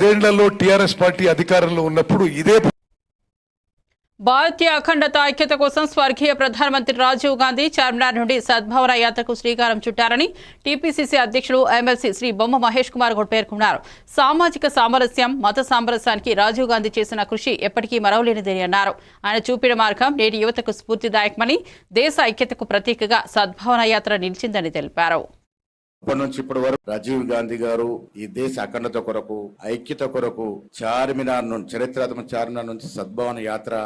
10 ఏళ్లలో TRS party అధికారంలో ఉన్నప్పుడు ఇదే భారతీయ అఖండత ఐక్యత కోసం స్వర్గీయ ప్రధానమంత్రి రాజీవ్ గాంధీ చార్మినార్ నుండి సద్భావన యాత్రకు శ్రీకారం చుట్టారని టీపీసీసీ అధ్యక్షులు ఎమ్మెల్సీ శ్రీ బొమ్మ మహేష్ కుమార్ గౌడ్ పేర్కొన్నారు. సామాజిక సామరస్యం, మత సామరస్యానికి రాజీవ్ గాంధీ చేసిన కృషి ఎప్పటికీ మరవలేనిదని అన్నారు. ఆయన చూపిన మార్గం నేటి యువతకు స్ఫూర్తిదాయకమని, దేశ ఐక్యతకు ప్రతీకగా సద్భావన యాత్ర నిలిచిందని తెలిపారు. ఇప్పటి నుంచి ఇప్పటి వరకు రాజీవ్ గాంధీ గారు ఈ దేశ అఖండత కొరకు, ఐక్యత కొరకు చార్మినార్ నుండి, చరిత్రాత్మక చార్మినార్ నుంచి సద్భావన యాత్ర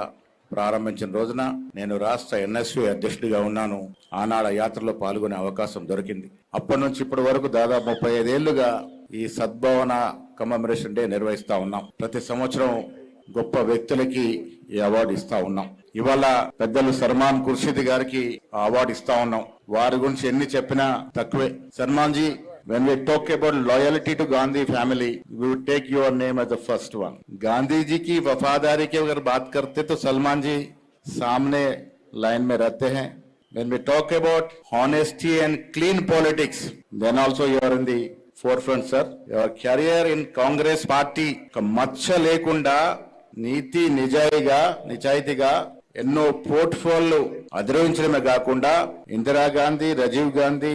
ప్రారంభించిన రోజున నేను రాష్ట్ర ఎన్ఎస్యు అధ్యక్షుడిగా ఉన్నాను. ఆనాడు యాత్రలో పాల్గొనే అవకాశం దొరికింది. అప్పటి నుంచి ఇప్పటి వరకు దాదాపు 35 ఏళ్లుగా ఈ సద్భావన కమెమరేషన్ డే నిర్వహిస్తా ఉన్నాం. ప్రతి సంవత్సరం గొప్ప వ్యక్తులకి ఈ అవార్డు ఇస్తా ఉన్నాం. ఇవాళ పెద్దలు సల్మాన్ ఖుర్షిద్ గారికి అవార్డు ఇస్తా ఉన్నాం. వారి గురించి ఎన్ని చెప్పినా తక్కువే. Salman ji, when we talk about loyalty to Gandhi family, we would take your name as the first one. Gandhi ji की वफादारी की अगर बात करते तो सलमान जी सामने लाइन में रहते हैं. When we talk about honesty and clean politics, then also you are in the forefront, sir. Your career in Congress party ka మచ్చ లేకుండా నీతి నిజాయితీగా ఎన్నో పోర్ట్ఫోలియో అధిరోహించడమే కాకుండా ఇందిరాగాంధీ, రాజీవ్ గాంధీ,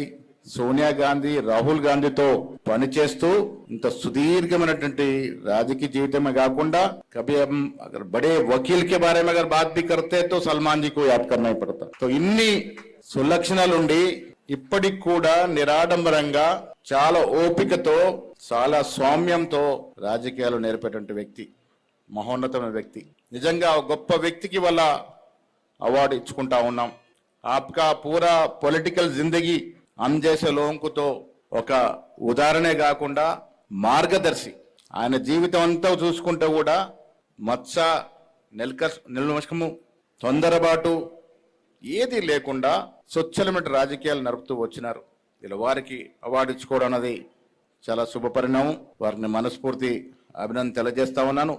సోనియా గాంధీ, రాహుల్ గాంధీతో పనిచేస్తూ ఇంత సుదీర్ఘమైనటువంటి రాజకీయ జీవితమే కాకుండా కभी हम अगर बड़े वकील के बारे में अगर बात भी करते तो सलमान जी को याद करना ही पड़ता. तो ఇన్ని సులక్షణాలుండి ఇప్పటికి కూడా నిరాడంబరంగా, చాలా ఓపికతో, చాలా సౌమ్యంతో రాజకీయాలు నేర్పేటువంటి వ్యక్తి, మహోన్నతమైన వ్యక్తి. నిజంగా గొప్ప వ్యక్తికి వల్ల అవార్డు ఇచ్చుకుంటా ఉన్నాం. ఆప్కా పూరా పొలిటికల్ జిందగీ हम जैसे लोगों तो ఒక ఉదాహరణే కాకుండా మార్గదర్శి. ఆయన జీవితం అంతా చూసుకుంటే కూడా మత్స, నిర్లక్ష్యము, తొందరపాటు ఏది లేకుండా స్వచ్ఛమైన రాజకీయాలు నడుపుతూ వచ్చినారు. ఇలా వారికి అవార్డు ఇచ్చుకోవడం అనేది చాలా శుభ పరిణామం. వారిని మనస్ఫూర్తి అభినందన తెలియజేస్తా ఉన్నాను.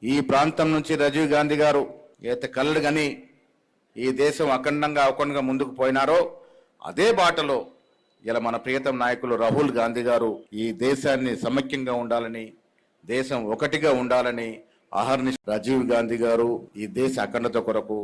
ఈ ప్రాంతం నుంచి రాజీవ్ గాంధీ గారు ఏదైతే కలలు గని ఈ దేశం అఖండంగా ముందుకు పోయినారో అదే బాటలో ఇలా మన ప్రియతమ నాయకులు రాహుల్ గాంధీ గారు ఈ దేశాన్ని సమైక్యంగా ఉండాలని, దేశం ఒకటిగా ఉండాలని అహర్నిశ రాజీవ్ గాంధీ గారు ఈ దేశ అఖండత కొరకు